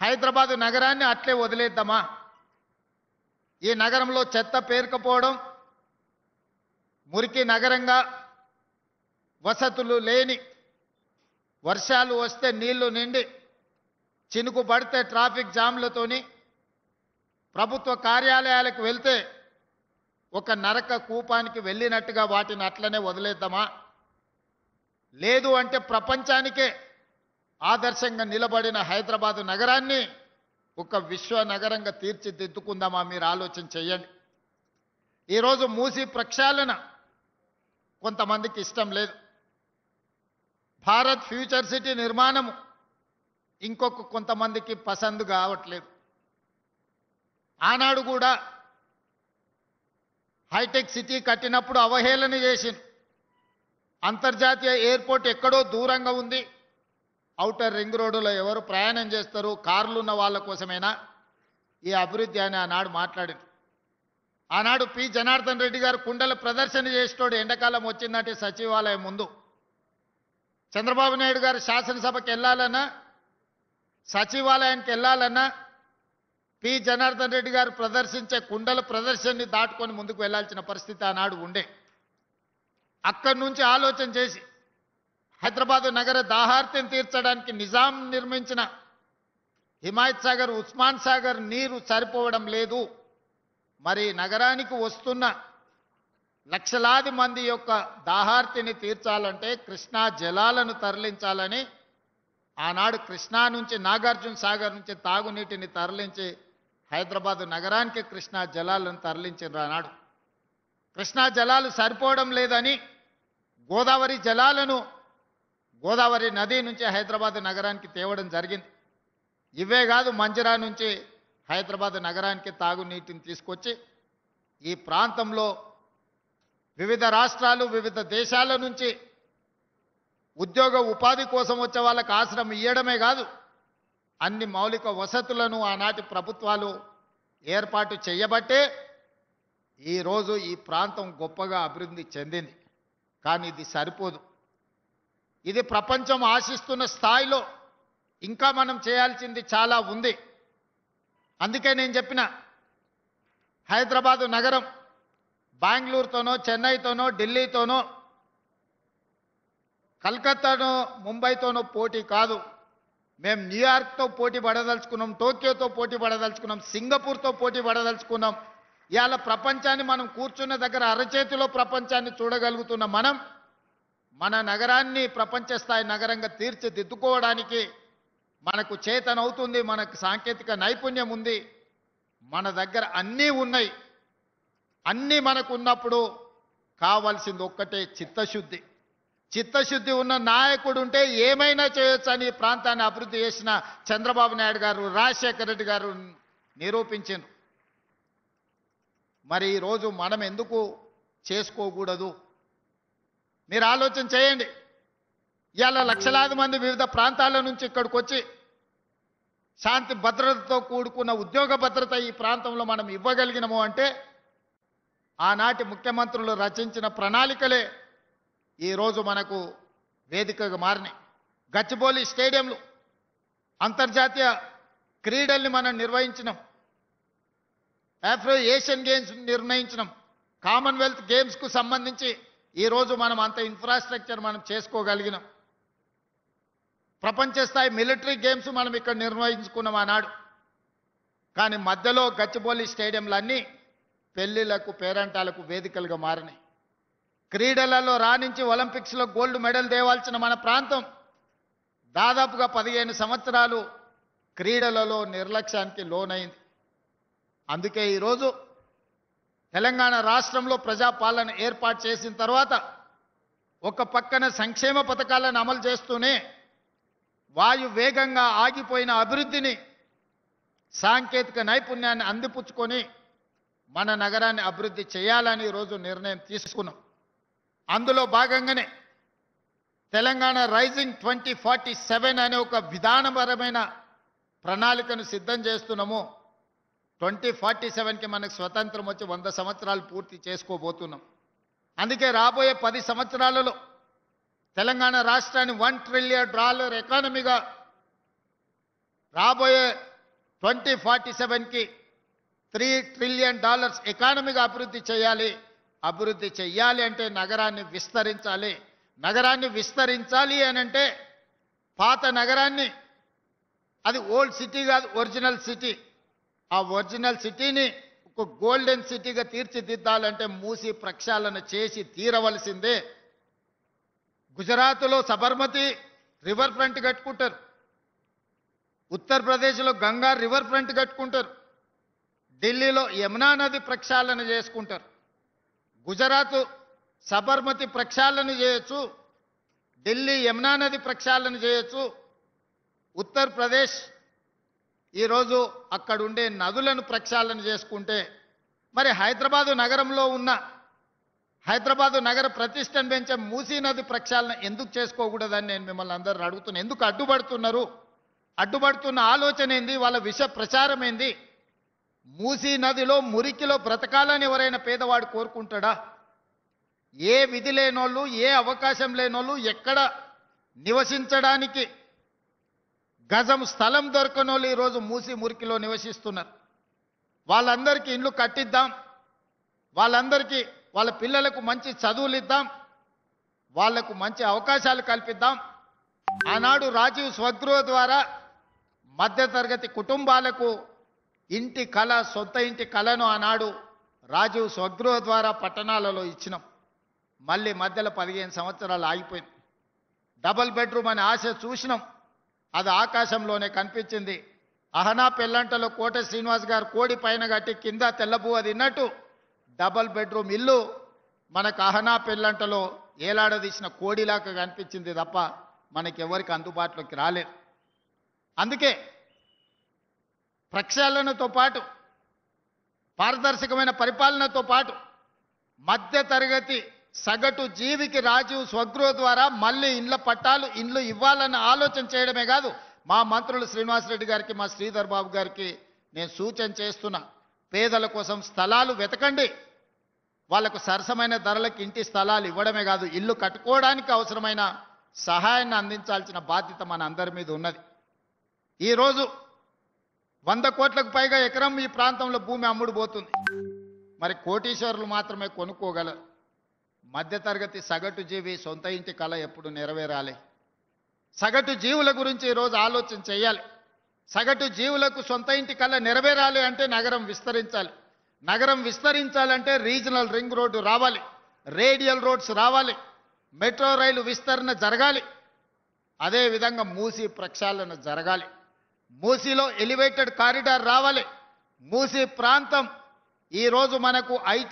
హైదరాబాదు నగరాన్ని అట్లే వదిలేద్దామా? ఈ నగరంలో చెత్త పేరుకపోవడం, మురికి నగరంగా, వసతులు లేని, వర్షాలు వస్తే నీళ్లు నిండి, చినుకు పడితే ట్రాఫిక్ జామ్లతోని, ప్రభుత్వ కార్యాలయాలకు వెళ్తే ఒక నరక కూపానికి వెళ్ళినట్టుగా వాటిని అట్లనే వదిలేద్దామా? లేదు అంటే ప్రపంచానికే ఆదర్శంగా నిలబడిన హైదరాబాదు నగరాన్ని ఒక విశ్వ నగరంగా తీర్చిదిద్దుకుందామా? మీరు ఆలోచన చేయండి. ఈరోజు మూసీ ప్రక్షాళన కొంతమందికి ఇష్టం లేదు. భారత్ ఫ్యూచర్ సిటీ నిర్మాణము ఇంకొక కొంతమందికి పసందు కావట్లేదు. ఆనాడు కూడా హైటెక్ సిటీ కట్టినప్పుడు అవహేళన చేసింది. అంతర్జాతీయ ఎయిర్పోర్ట్ ఎక్కడో దూరంగా ఉంది, ఔటర్ రింగ్ రోడ్డులో ఎవరు ప్రయాణం చేస్తారు, కార్లు ఉన్న వాళ్ళ కోసమేనా ఈ అభివృద్ధి అని ఆనాడు మాట్లాడింది. ఆనాడు పి జనార్దన్ రెడ్డి గారు కుండల ప్రదర్శన చేసేటోడు ఎండాకాలం వచ్చిందంటే సచివాలయం ముందు. చంద్రబాబు నాయుడు గారు శాసనసభకి వెళ్ళాలన్నా, సచివాలయానికి వెళ్ళాలన్నా పి జనార్దన్ రెడ్డి గారు ప్రదర్శించే కుండల ప్రదర్శనని దాటుకొని ముందుకు వెళ్లాల్సిన పరిస్థితి ఆనాడు ఉండే. అక్కడి నుంచి ఆలోచన చేసి హైదరాబాదు నగర దాహార్తిని తీర్చడానికి నిజాం నిర్మించిన హిమాయత్ సాగర్, ఉస్మాన్ సాగర్ నీరు సరిపోవడం లేదు, మరి నగరానికి వస్తున్న లక్షలాది మంది యొక్క దాహార్తిని తీర్చాలంటే కృష్ణా జలాలను తరలించాలని ఆనాడు కృష్ణా నుంచి, నాగార్జున సాగర్ నుంచి తాగునీటిని తరలించి హైదరాబాదు నగరానికి కృష్ణా జలాలను తరలించారు. ఆనాడు కృష్ణా జలాలు సరిపోవడం లేదని గోదావరి జలాలను గోదావరి నది నుంచి హైదరాబాదు నగరానికి తేవడం జరిగింది. ఇవే కాదు, మంజిరా నుంచి హైదరాబాదు నగరానికి తాగునీటిని తీసుకొచ్చి ఈ ప్రాంతంలో వివిధ రాష్ట్రాలు, వివిధ దేశాల నుంచి ఉద్యోగ ఉపాధి కోసం వచ్చే వాళ్ళకి ఆశ్రమం ఇవ్వడమే కాదు, అన్ని మౌలిక వసతులను ఆనాటి ప్రభుత్వాలు ఏర్పాటు చేయబట్టే ఈరోజు ఈ ప్రాంతం గొప్పగా అభివృద్ధి చెందింది. కానీ ఇది సరిపోదు. ఇది ప్రపంచం ఆశిస్తున్న స్థాయిలో ఇంకా మనం చేయాల్సింది చాలా ఉంది. అందుకే నేను చెప్పిన హైదరాబాదు నగరం బెంగళూరుతోనో, చెన్నైతోనో, ఢిల్లీతోనో, కలకత్తానో, ముంబైతోనో పోటీ కాదు. మేము న్యూయార్క్తో పోటీ పడదలుచుకున్నాం, టోక్యోతో పోటీ పడదలుచుకున్నాం, సింగపూర్తో పోటీ పడదలుచుకున్నాం. ఇవాళ ప్రపంచాన్ని మనం కూర్చున్న దగ్గర అరచేతిలో ప్రపంచాన్ని చూడగలుగుతున్న మనం మన నగరాన్ని ప్రపంచ స్థాయి నగరంగా తీర్చిదిద్దుకోవడానికి మనకు చేతనవుతుంది, మనకు సాంకేతిక నైపుణ్యం ఉంది, మన దగ్గర అన్నీ ఉన్నాయి. అన్నీ మనకు ఉన్నప్పుడు కావాల్సింది ఒక్కటే చిత్తశుద్ధి. చిత్తశుద్ధి ఉన్న నాయకుడు ఉంటే ఏమైనా చేయొచ్చని ఈ ప్రాంతాన్ని అభివృద్ధి చేసిన చంద్రబాబు నాయుడు గారు, రాజశేఖర రెడ్డి గారు నిరూపించారు. మరి ఈరోజు మనం ఎందుకు చేసుకోకూడదు? మీరు ఆలోచన చేయండి. ఇవాళ లక్షలాది మంది వివిధ ప్రాంతాల నుంచి ఇక్కడికి వచ్చి శాంతి భద్రతతో కూడుకున్న ఉద్యోగ భద్రత ఈ ప్రాంతంలో మనం ఇవ్వగలిగినము అంటే ఆనాటి ముఖ్యమంత్రులు రచించిన ప్రణాళికలే ఈరోజు మనకు వేదికగా మారినాయి. గచ్చిబౌలి స్టేడియంలో అంతర్జాతీయ క్రీడల్ని మనం నిర్వహించినాం, ఆఫ్రో ఏషియన్ గేమ్స్ నిర్ణయించినాం, కామన్వెల్త్ గేమ్స్కు సంబంధించి ఈరోజు మనం అంత ఇన్ఫ్రాస్ట్రక్చర్ మనం చేసుకోగలిగినాం. ప్రపంచ స్థాయి మిలిటరీ గేమ్స్ మనం ఇక్కడ నిర్వహించుకున్నాం ఆనాడు. కానీ మధ్యలో గచ్చిబౌలి స్టేడియంలన్నీ పెళ్లిళ్లకు, పేరంటాలకు వేదికలుగా మారినాయి. క్రీడలలో రాణించి ఒలింపిక్స్లో గోల్డ్ మెడల్ తేవాల్సిన మన ప్రాంతం దాదాపుగా 15 సంవత్సరాలు క్రీడలలో నిర్లక్ష్యానికి లోనైంది. అందుకే ఈరోజు తెలంగాణ రాష్ట్రంలో ప్రజాపాలన ఏర్పాటు చేసిన తర్వాత ఒక పక్కన సంక్షేమ పథకాలను అమలు చేస్తూనే వాయు వేగంగా ఆగిపోయిన అభివృద్ధిని, సాంకేతిక నైపుణ్యాన్ని అందిపుచ్చుకొని మన నగరాన్ని అభివృద్ధి చేయాలని ఈరోజు నిర్ణయం తీసుకున్నాం. అందులో భాగంగానే తెలంగాణ రైజింగ్ 2047 అనే ఒక విధానపరమైన ప్రణాళికను సిద్ధం చేస్తున్నాము. 2047కి మనకు స్వతంత్రం వచ్చి 100 సంవత్సరాలు పూర్తి చేసుకోబోతున్నాం. అందుకే రాబోయే 10 సంవత్సరాలలో తెలంగాణ రాష్ట్రాన్ని $1 ట్రిలియన్ ఎకానమీగా రాబోయే 2047కి $3 ట్రిలియన్ ఎకానమీగా అభివృద్ధి చేయాలి. అభివృద్ధి చెయ్యాలి అంటే నగరాన్ని విస్తరించాలి. నగరాన్ని విస్తరించాలి అనంటే పాత నగరాన్ని, అది ఓల్డ్ సిటీ కాదు, ఒరిజినల్ సిటీ, ఆ ఒరిజినల్ సిటీని ఒక గోల్డెన్ సిటీగా తీర్చిదిద్దాలంటే మూసి ప్రక్షాళన చేసి తీరవలసిందే. గుజరాత్లో సబర్మతి రివర్ ఫ్రంట్ కట్టుకుంటారు, ఉత్తరప్రదేశ్లో గంగా రివర్ ఫ్రంట్ కట్టుకుంటారు, ఢిల్లీలో యమునా నది ప్రక్షాళన చేసుకుంటారు. గుజరాత్ సబర్మతి ప్రక్షాళన చేయొచ్చు, ఢిల్లీ యమునా నది ప్రక్షాళన చేయొచ్చు, ఉత్తరప్రదేశ్ ఈరోజు అక్కడుండే నదులను ప్రక్షాళన చేసుకుంటే, మరి హైదరాబాదు నగరంలో ఉన్న హైదరాబాదు నగర ప్రతిష్టను పెంచే మూసీ నది ప్రక్షాళన ఎందుకు చేసుకోకూడదని నేను మిమ్మల్ని అందరూ అడుగుతున్నాను. ఎందుకు అడ్డుపడుతున్నారు? అడ్డుపడుతున్న ఆలోచన ఏంది? వాళ్ళ విష ప్రచారం ఏంది? మూసీ నదిలో మురికిలో బ్రతకాలని ఎవరైనా పేదవాడు కోరుకుంటాడా? ఏ విధి లేనోళ్ళు, ఏ అవకాశం లేనోళ్ళు, ఎక్కడ నివసించడానికి గజం స్థలం దొరకనోళ్ళు ఈరోజు మూసి మురికిలో నివసిస్తున్నారు. వాళ్ళందరికీ ఇల్లు కట్టిద్దాం, వాళ్ళందరికీ వాళ్ళ పిల్లలకు మంచి చదువులు ఇద్దాం, వాళ్లకు మంచి అవకాశాలు కల్పిద్దాం. ఆనాడు రాజీవ్ స్వగృహ ద్వారా మధ్యతరగతి కుటుంబాలకు ఇంటి కళ, సొంత ఇంటి కళను ఆనాడు రాజీవ్ స్వగృహ ద్వారా పట్టణాలలో ఇచ్చినాం. మళ్ళీ మధ్యలో 15 సంవత్సరాలు ఆగిపోయింది. డబుల్ బెడ్రూమ్ అనే ఆశ చూసినాం, అది ఆకాశంలోనే కనిపించింది. అహనా పెల్లంటలో కోట శ్రీనివాస్ గారు కోడి పైన కట్టి కింద తెల్లబువ్వ తిన్నట్టు డబుల్ బెడ్రూమ్ ఇల్లు మనకు అహనా పెల్లంటలో ఏలాడదీసిన కోడిలాగా కనిపించింది తప్ప మనకెవరికి అందుబాటులోకి రాలేదు. అందుకే ప్రక్షాళనతో పాటు, పారదర్శకమైన పరిపాలనతో పాటు మధ్యతరగతి సగటు జీవికి రాజీవ్ స్వగృహ ద్వారా మళ్ళీ ఇండ్ల పట్టాలు, ఇండ్లు ఇవ్వాలన్న ఆలోచన చేయడమే కాదు, మా మంత్రులు శ్రీనివాసరెడ్డి గారికి, మా శ్రీధర్ బాబు గారికి నేను సూచన చేస్తున్నా, పేదల కోసం స్థలాలు వెతకండి. వాళ్లకు సరసమైన ధరలకు ఇంటి స్థలాలు ఇవ్వడమే కాదు, ఇల్లు కట్టుకోవడానికి అవసరమైన సహాయాన్ని అందించాల్సిన బాధ్యత మన అందరి మీద ఉన్నది. ఈరోజు 100 కోట్లకు పైగా ఎకరం ఈ ప్రాంతంలో భూమి అమ్ముడుపోతుంది. మరి కోటీశ్వరులు మాత్రమే కొనుక్కోగలరు. మధ్యతరగతి సగటు జీవి సొంత ఇంటి కళ ఎప్పుడు నెరవేరాలి? సగటు జీవుల గురించి ఈరోజు ఆలోచన చేయాలి. సగటు జీవులకు సొంత ఇంటి కళ నెరవేరాలి అంటే నగరం విస్తరించాలి. నగరం విస్తరించాలంటే రీజనల్ రింగ్ రోడ్డు రావాలి, రేడియల్ రోడ్స్ రావాలి, మెట్రో రైలు విస్తరణ జరగాలి, అదేవిధంగా మూసీ ప్రక్షాళన జరగాలి, మూసీలో ఎలివేటెడ్ కారిడార్ రావాలి. మూసీ ప్రాంతం ఈరోజు మనకు ఐటీ